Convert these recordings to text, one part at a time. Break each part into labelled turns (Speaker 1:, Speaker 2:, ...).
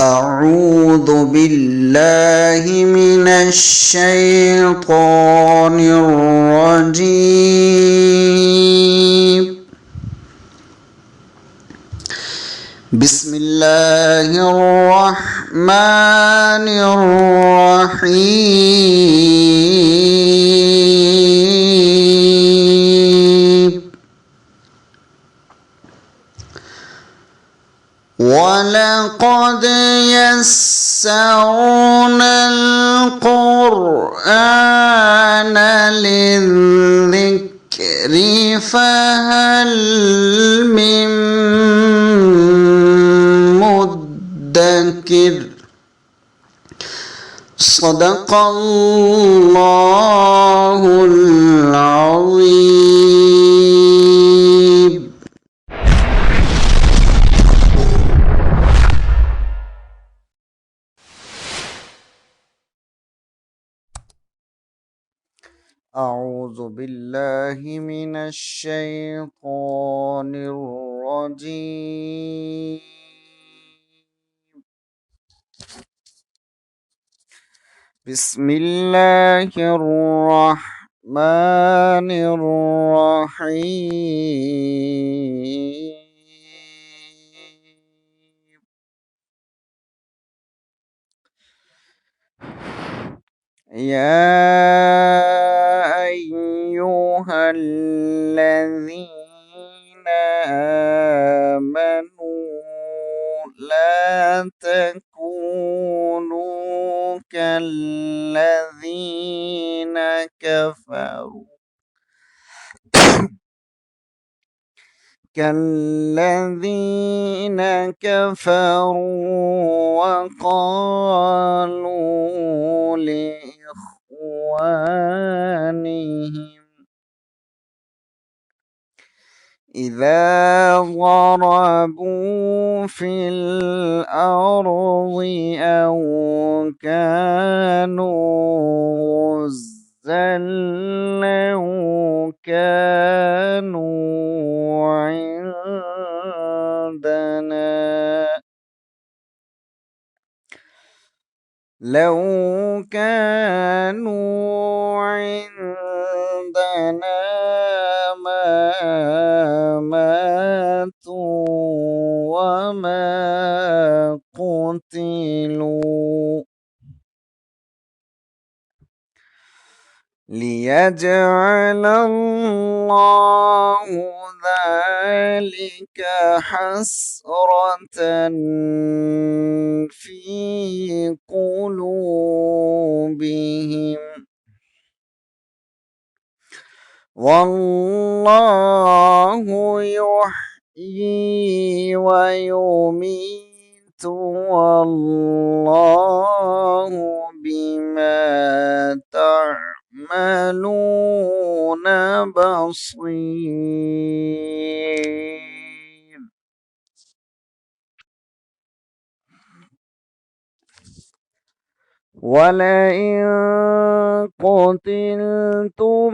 Speaker 1: أعوذ بالله من الشيطان الرجيم. بسم الله الرحمن الرحيم. ولقد يسرنا القرآن للذكر فهل من مدكر. صدق الله العظيم. أعوذ بالله من الشيطان الرجيم. بسم الله الرحمن الرحيم. يا أيها الذين آمنوا لا تكونوا كالذين كفروا وقالوا لإخوانهم إذا ضربوا في الأرض أو كانوا غزا لو كانوا عندنا ما ماتوا وما قتلوا ليجعل الله ذلك حسرة في قلوبهم والله يحيي ويميت والله بما تعملون بصير. ولئن قتلتم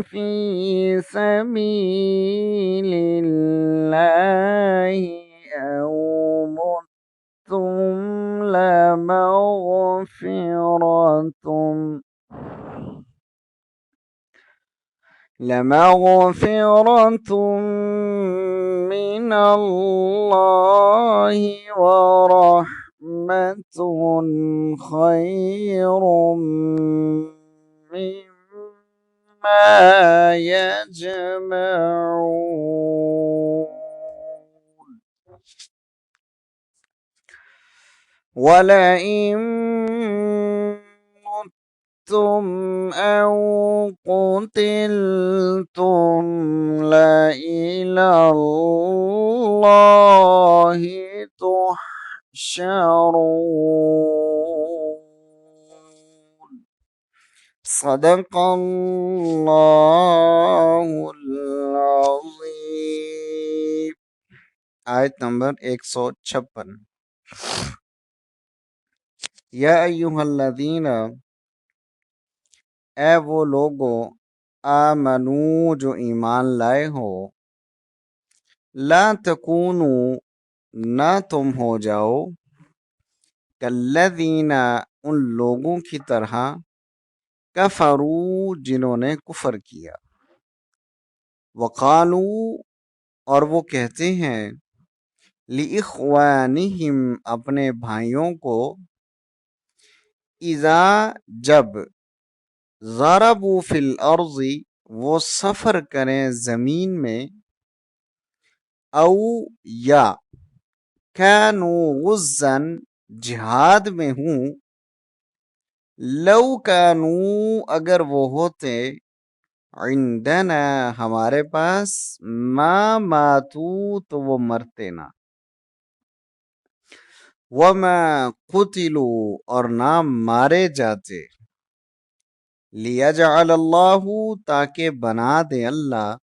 Speaker 1: في سبيل الله أو متم لمغفرة من الله ورحمة خير مما يجمعون. ولئن متم أو قتلتم لإلى الله تحشرون. صدق الله العظيم. آیت نمبر 156. یا ایہا الذین، اے وہ لوگو، آمنو جو ایمان لائے ہو، لا تکونو نہ تم ہو جاؤ، کلذین ان لوگوں کی طرح کفروا جنہوں نے کفر کیا وقالو اور وہ کہتے ہیں لِإِخْوَانِهِمْ اپنے بھائیوں کو اذا جب ضربوا فی الارض وہ سفر کریں زمین میں او یا کانوا غزاً جہاد میں ہوں لو کانوا اگر وہ ہوتے عندنا ہمارے پاس ما ماتوا تو وہ مرتے نہ وما قتلوا اور نہ مارے جاتے لیجعل اللہ تاکہ بنا دے اللہ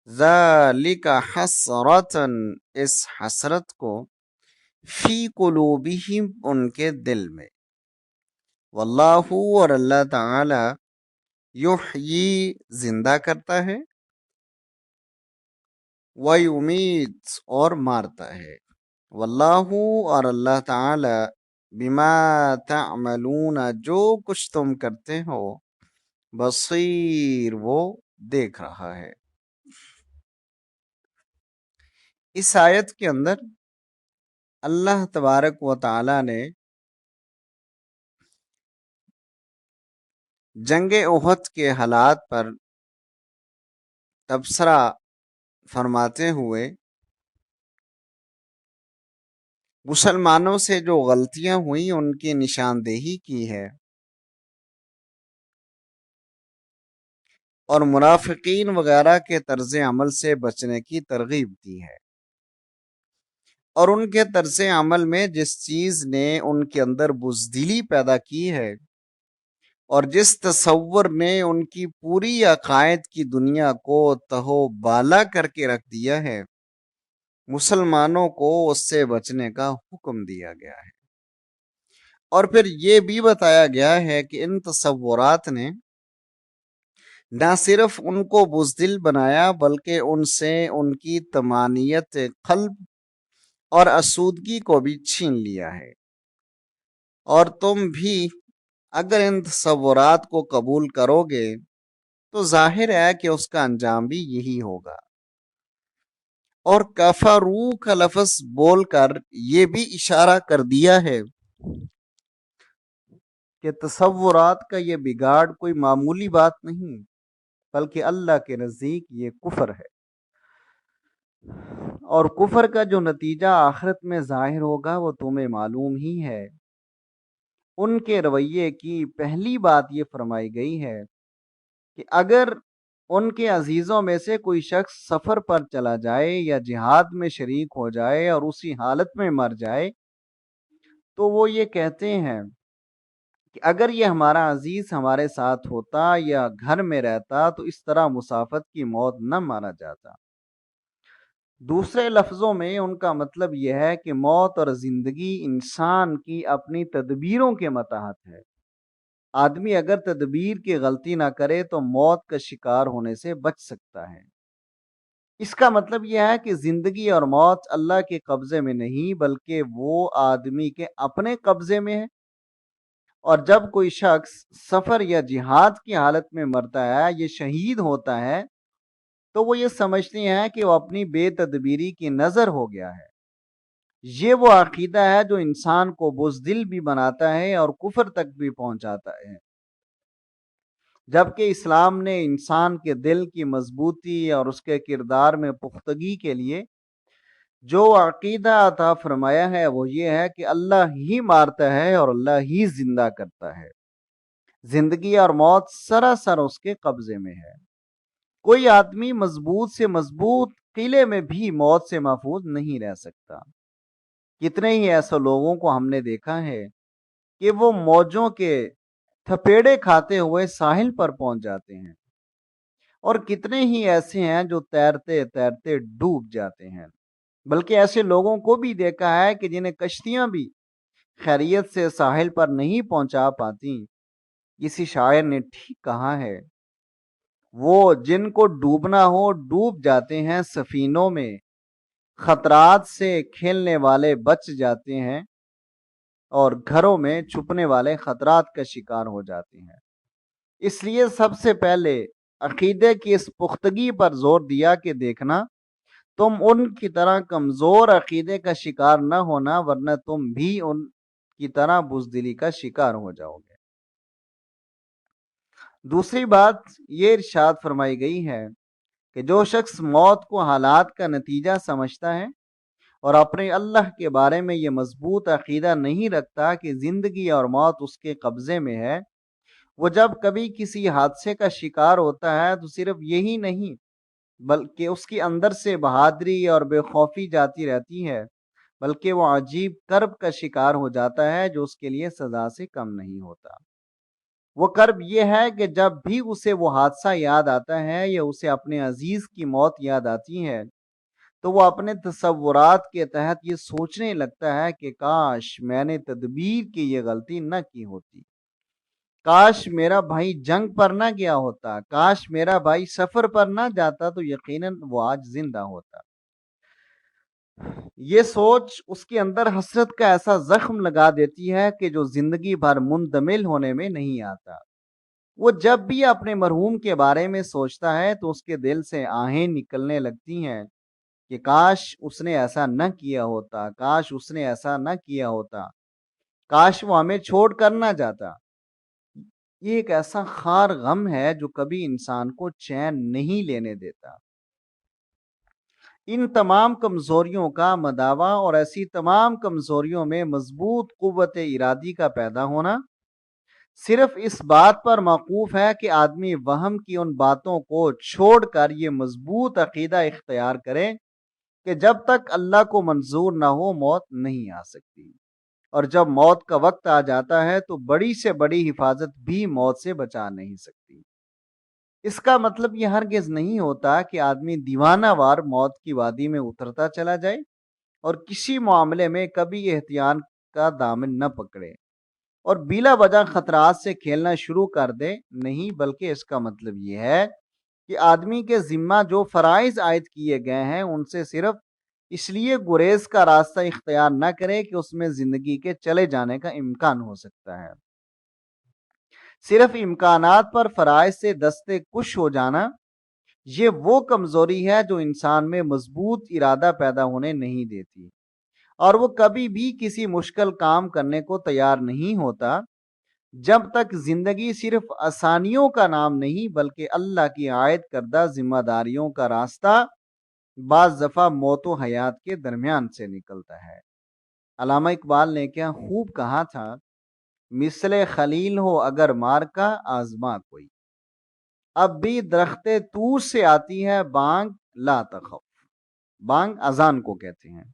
Speaker 1: ذالک حسرتن اس حسرت کو فی قلوبہم ان کے دل میں واللہ اور اللہ تعالی یحیی زندہ کرتا ہے ویمیت اور مارتا ہے واللہ اور اللہ تعالی بما تعملون جو کچھ تم کرتے ہو بصیر وہ دیکھ رہا ہے۔ اس آیت کے اندر اللہ تبارک و تعالی نے جنگ احد کے حالات پر تبصرہ فرماتے ہوئے مسلمانوں سے جو غلطیاں ہوئیں ان کی نشاندہی کی ہے اور منافقین وغیرہ کے طرز عمل سے بچنے کی ترغیب دی ہے، اور ان کے طرز عمل میں جس چیز نے ان کے اندر بزدلی پیدا کی ہے اور جس تصور نے ان کی پوری عقائد کی دنیا کو تہو بالا کر کے رکھ دیا ہے، مسلمانوں کو اس سے بچنے کا حکم دیا گیا ہے۔ اور پھر یہ بھی بتایا گیا ہے کہ ان تصورات نے نہ صرف ان کو بزدل بنایا بلکہ ان سے ان کی طمانینت قلب اور آسودگی کو بھی چھین لیا ہے، اور تم بھی اگر ان تصورات کو قبول کرو گے تو ظاہر ہے کہ اس کا انجام بھی یہی ہوگا۔ اور کفروا کا لفظ بول کر یہ بھی اشارہ کر دیا ہے کہ تصورات کا یہ بگاڑ کوئی معمولی بات نہیں بلکہ اللہ کے نزدیک یہ کفر ہے، اور کفر کا جو نتیجہ آخرت میں ظاہر ہوگا وہ تمہیں معلوم ہی ہے۔ ان کے رویے کی پہلی بات یہ فرمائی گئی ہے کہ اگر ان کے عزیزوں میں سے کوئی شخص سفر پر چلا جائے یا جہاد میں شریک ہو جائے اور اسی حالت میں مر جائے تو وہ یہ کہتے ہیں کہ اگر یہ ہمارا عزیز ہمارے ساتھ ہوتا یا گھر میں رہتا تو اس طرح مسافت کی موت نہ مارا جاتا۔ دوسرے لفظوں میں ان کا مطلب یہ ہے کہ موت اور زندگی انسان کی اپنی تدبیروں کے متحد ہے۔ آدمی اگر تدبیر کی غلطی نہ کرے تو موت کا شکار ہونے سے بچ سکتا ہے۔ اس کا مطلب یہ ہے کہ زندگی اور موت اللہ کے قبضے میں نہیں بلکہ وہ آدمی کے اپنے قبضے میں ہے، اور جب کوئی شخص سفر یا جہاد کی حالت میں مرتا ہے، یہ شہید ہوتا ہے، تو وہ یہ سمجھتے ہیں کہ وہ اپنی بے تدبیری کی نظر ہو گیا ہے۔ یہ وہ عقیدہ ہے جو انسان کو بزدل بھی بناتا ہے اور کفر تک بھی پہنچاتا ہے، جبکہ اسلام نے انسان کے دل کی مضبوطی اور اس کے کردار میں پختگی کے لیے جو عقیدہ عطا فرمایا ہے وہ یہ ہے کہ اللہ ہی مارتا ہے اور اللہ ہی زندہ کرتا ہے، زندگی اور موت سراسر اس کے قبضے میں ہے۔ کوئی آدمی مضبوط سے مضبوط قلعے میں بھی موت سے محفوظ نہیں رہ سکتا۔ کتنے ہی ایسے لوگوں کو ہم نے دیکھا ہے کہ وہ موجوں کے تھپیڑے کھاتے ہوئے ساحل پر پہنچ جاتے ہیں، اور کتنے ہی ایسے ہیں جو تیرتے تیرتے ڈوب جاتے ہیں۔ بلکہ ایسے لوگوں کو بھی دیکھا ہے کہ جنہیں کشتیاں بھی خیریت سے ساحل پر نہیں پہنچا پاتی۔ کسی شاعر نے ٹھیک کہا ہے، وہ جن کو ڈوبنا ہو ڈوب جاتے ہیں سفینوں میں، خطرات سے کھیلنے والے بچ جاتے ہیں، اور گھروں میں چھپنے والے خطرات کا شکار ہو جاتے ہیں۔ اس لیے سب سے پہلے عقیدے کی اس پختگی پر زور دیا کہ دیکھنا تم ان کی طرح کمزور عقیدے کا شکار نہ ہونا، ورنہ تم بھی ان کی طرح بزدلی کا شکار ہو جاؤ گے۔ دوسری بات یہ ارشاد فرمائی گئی ہے کہ جو شخص موت کو حالات کا نتیجہ سمجھتا ہے اور اپنے اللہ کے بارے میں یہ مضبوط عقیدہ نہیں رکھتا کہ زندگی اور موت اس کے قبضے میں ہے، وہ جب کبھی کسی حادثے کا شکار ہوتا ہے تو صرف یہی نہیں بلکہ اس کے اندر سے بہادری اور بے خوفی جاتی رہتی ہے، بلکہ وہ عجیب کرب کا شکار ہو جاتا ہے جو اس کے لیے سزا سے کم نہیں ہوتا۔ وہ کرب یہ ہے کہ جب بھی اسے وہ حادثہ یاد آتا ہے یا اسے اپنے عزیز کی موت یاد آتی ہے تو وہ اپنے تصورات کے تحت یہ سوچنے لگتا ہے کہ کاش میں نے تدبیر کی یہ غلطی نہ کی ہوتی، کاش میرا بھائی جنگ پر نہ گیا ہوتا، کاش میرا بھائی سفر پر نہ جاتا تو یقیناً وہ آج زندہ ہوتا۔ یہ سوچ اس کے اندر حسرت کا ایسا زخم لگا دیتی ہے کہ جو زندگی بھر مندمل ہونے میں نہیں آتا۔ وہ جب بھی اپنے مرحوم کے بارے میں سوچتا ہے تو اس کے دل سے آہیں نکلنے لگتی ہیں کہ کاش اس نے ایسا نہ کیا ہوتا، کاش اس نے ایسا نہ کیا ہوتا، کاش وہ ہمیں چھوڑ کر نہ جاتا۔ یہ ایک ایسا خار غم ہے جو کبھی انسان کو چین نہیں لینے دیتا۔ ان تمام کمزوریوں کا مداوا اور ایسی تمام کمزوریوں میں مضبوط قوت ارادی کا پیدا ہونا صرف اس بات پر موقوف ہے کہ آدمی وہم کی ان باتوں کو چھوڑ کر یہ مضبوط عقیدہ اختیار کرے کہ جب تک اللہ کو منظور نہ ہو موت نہیں آ سکتی، اور جب موت کا وقت آ جاتا ہے تو بڑی سے بڑی حفاظت بھی موت سے بچا نہیں سکتی۔ اس کا مطلب یہ ہرگز نہیں ہوتا کہ آدمی دیوانہ وار موت کی وادی میں اترتا چلا جائے اور کسی معاملے میں کبھی احتیاط کا دامن نہ پکڑے اور بلا وجہ خطرات سے کھیلنا شروع کر دے، نہیں، بلکہ اس کا مطلب یہ ہے کہ آدمی کے ذمہ جو فرائض عائد کیے گئے ہیں ان سے صرف اس لیے گریز کا راستہ اختیار نہ کرے کہ اس میں زندگی کے چلے جانے کا امکان ہو سکتا ہے۔ صرف امکانات پر فرائض سے دستے کش ہو جانا یہ وہ کمزوری ہے جو انسان میں مضبوط ارادہ پیدا ہونے نہیں دیتی، اور وہ کبھی بھی کسی مشکل کام کرنے کو تیار نہیں ہوتا جب تک زندگی صرف آسانیوں کا نام نہیں بلکہ اللہ کی عائد کردہ ذمہ داریوں کا راستہ بعض دفعہ موت و حیات کے درمیان سے نکلتا ہے۔ علامہ اقبال نے کیا خوب کہا تھا، مثل خلیل ہو اگر مار کا آزما کوئی، اب بھی درخت طور سے آتی ہے بانگ لا تخف۔ بانگ اذان کو کہتے ہیں۔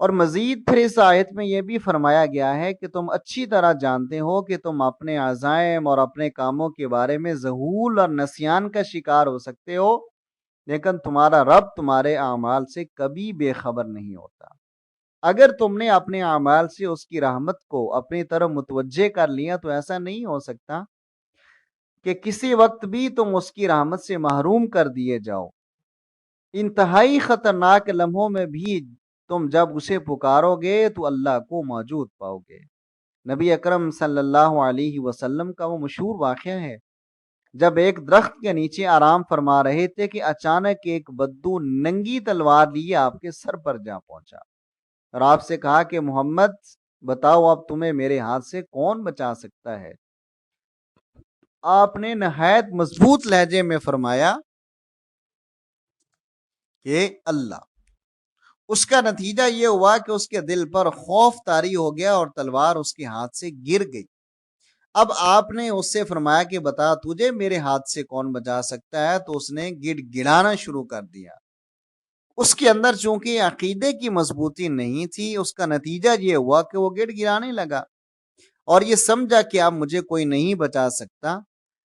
Speaker 1: اور مزید پھر اس آیت میں یہ بھی فرمایا گیا ہے کہ تم اچھی طرح جانتے ہو کہ تم اپنے عزائم اور اپنے کاموں کے بارے میں ذہول اور نسیان کا شکار ہو سکتے ہو، لیکن تمہارا رب تمہارے اعمال سے کبھی بے خبر نہیں ہوتا۔ اگر تم نے اپنے اعمال سے اس کی رحمت کو اپنی طرف متوجہ کر لیا تو ایسا نہیں ہو سکتا کہ کسی وقت بھی تم اس کی رحمت سے محروم کر دیے جاؤ۔ انتہائی خطرناک لمحوں میں بھی تم جب اسے پکارو گے تو اللہ کو موجود پاؤ گے۔ نبی اکرم صلی اللہ علیہ وسلم کا وہ مشہور واقعہ ہے جب ایک درخت کے نیچے آرام فرما رہے تھے کہ اچانک ایک بدو ننگی تلوار لیے آپ کے سر پر جا پہنچا اور آپ سے کہا کہ محمد بتاؤ اب تمہیں میرے ہاتھ سے کون بچا سکتا ہے؟ آپ نے نہایت مضبوط لہجے میں فرمایا کہ اللہ۔ اس کا نتیجہ یہ ہوا کہ اس کے دل پر خوف طاری ہو گیا اور تلوار اس کے ہاتھ سے گر گئی۔ اب آپ نے اس سے فرمایا کہ بتا تجھے میرے ہاتھ سے کون بچا سکتا ہے؟ تو اس نے گڑ گڑانا شروع کر دیا۔ اس کے اندر چونکہ عقیدے کی مضبوطی نہیں تھی، اس کا نتیجہ یہ ہوا کہ وہ گڑ گڑانے لگا اور یہ سمجھا کہ اب مجھے کوئی نہیں بچا سکتا۔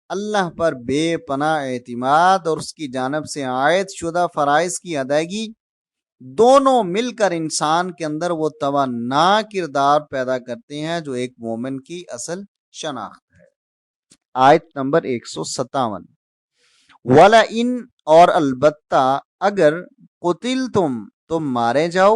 Speaker 1: اللہ پر بے پناہ اعتماد اور اس کی جانب سے عائد شدہ فرائض کی ادائیگی دونوں مل کر انسان کے اندر وہ توانا کردار پیدا کرتے ہیں جو ایک مومن کی اصل شناخت ہے۔ آیت نمبر 157، وَلَئِن، اور البتہ اگر قتل تم مارے جاؤ،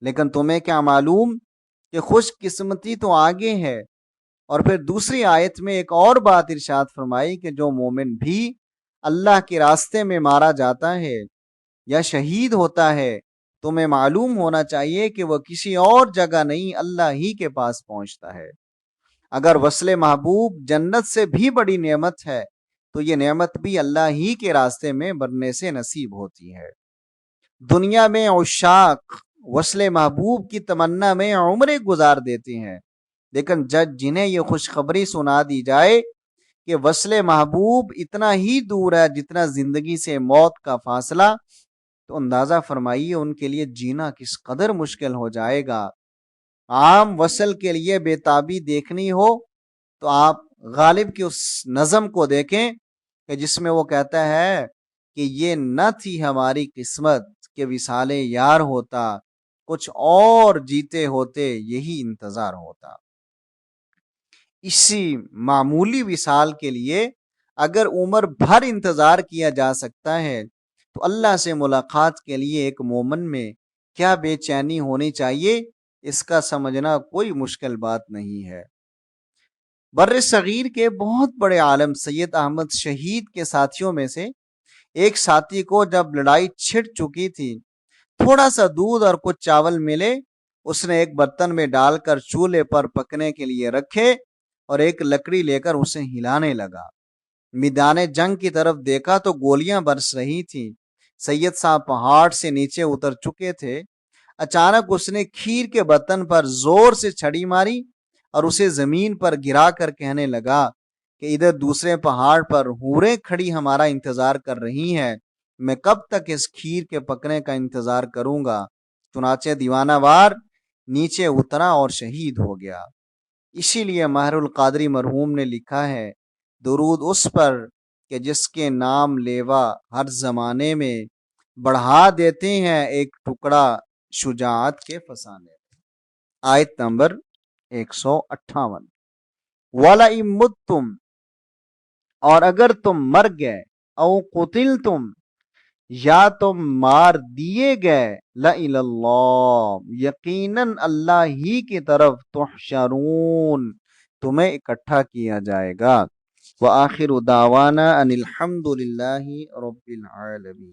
Speaker 1: لیکن تمہیں کیا معلوم کہ خوش قسمتی تو آگے ہے۔ اور پھر دوسری آیت میں ایک اور بات ارشاد فرمائی کہ جو مومن بھی اللہ کے راستے میں مارا جاتا ہے یا شہید ہوتا ہے، تمہیں معلوم ہونا چاہیے کہ وہ کسی اور جگہ نہیں، اللہ ہی کے پاس پہنچتا ہے۔ اگر وصل محبوب جنت سے بھی بڑی نعمت ہے تو یہ نعمت بھی اللہ ہی کے راستے میں مرنے سے نصیب ہوتی ہے۔ دنیا میں عشاق وصل محبوب کی تمنا میں عمریں گزار دیتے ہیں، لیکن جنہیں یہ خوشخبری سنا دی جائے کہ وصل محبوب اتنا ہی دور ہے جتنا زندگی سے موت کا فاصلہ، تو اندازہ فرمائیے ان کے لیے جینا کس قدر مشکل ہو جائے گا۔ عام وصل کے لیے بےتابی دیکھنی ہو تو آپ غالب کی اس نظم کو دیکھیں کہ جس میں وہ کہتا ہے کہ یہ نہ تھی ہماری قسمت کہ وصال یار ہوتا، کچھ اور جیتے ہوتے یہی انتظار ہوتا۔ اسی معمولی وصال کے لیے اگر عمر بھر انتظار کیا جا سکتا ہے تو اللہ سے ملاقات کے لیے ایک مومن میں کیا بے چینی ہونی چاہیے، اس کا سمجھنا کوئی مشکل بات نہیں ہے۔ بر صغیر کے بہت بڑے عالم سید احمد شہید کے ساتھیوں میں سے ایک ساتھی کو جب لڑائی چھڑ چکی تھی، تھوڑا سا دودھ اور کچھ چاول ملے، اس نے ایک برتن میں ڈال کر چولہے پر پکنے کے لیے رکھے اور ایک لکڑی لے کر اسے ہلانے لگا۔ میدان جنگ کی طرف دیکھا تو گولیاں برس رہی تھیں۔ سید صاحب پہاڑ سے نیچے اتر چکے تھے۔ اچانک اس نے کھیر کے برتن پر زور سے چھڑی ماری اور اسے زمین پر گرا کر کہنے لگا کہ ادھر دوسرے پہاڑ پر حوریں کھڑی ہمارا انتظار کر رہی ہیں، میں کب تک اس کھیر کے پکنے کا انتظار کروں گا؟ چنانچہ دیوانہ وار نیچے اترا اور شہید ہو گیا۔ اسی لیے ماہر القادری مرحوم نے لکھا ہے، درود اس پر کہ جس کے نام لیوا ہر زمانے میں بڑھا دیتے ہیں ایک ٹکڑا شجاعت کے فسانے۔ آیت نمبر 158۔ وَلَئِن مُتُّمْ، اور اگر تم مر گئے، او قتلتم، یا تم مار دیے گئے، لَإِلَى اللَّهِ، یقیناً اللہ ہی کی طرف تحشرون، تمہیں اکٹھا کیا جائے گا۔ وآخر دعوانا ان الحمد للہ رب العالمین۔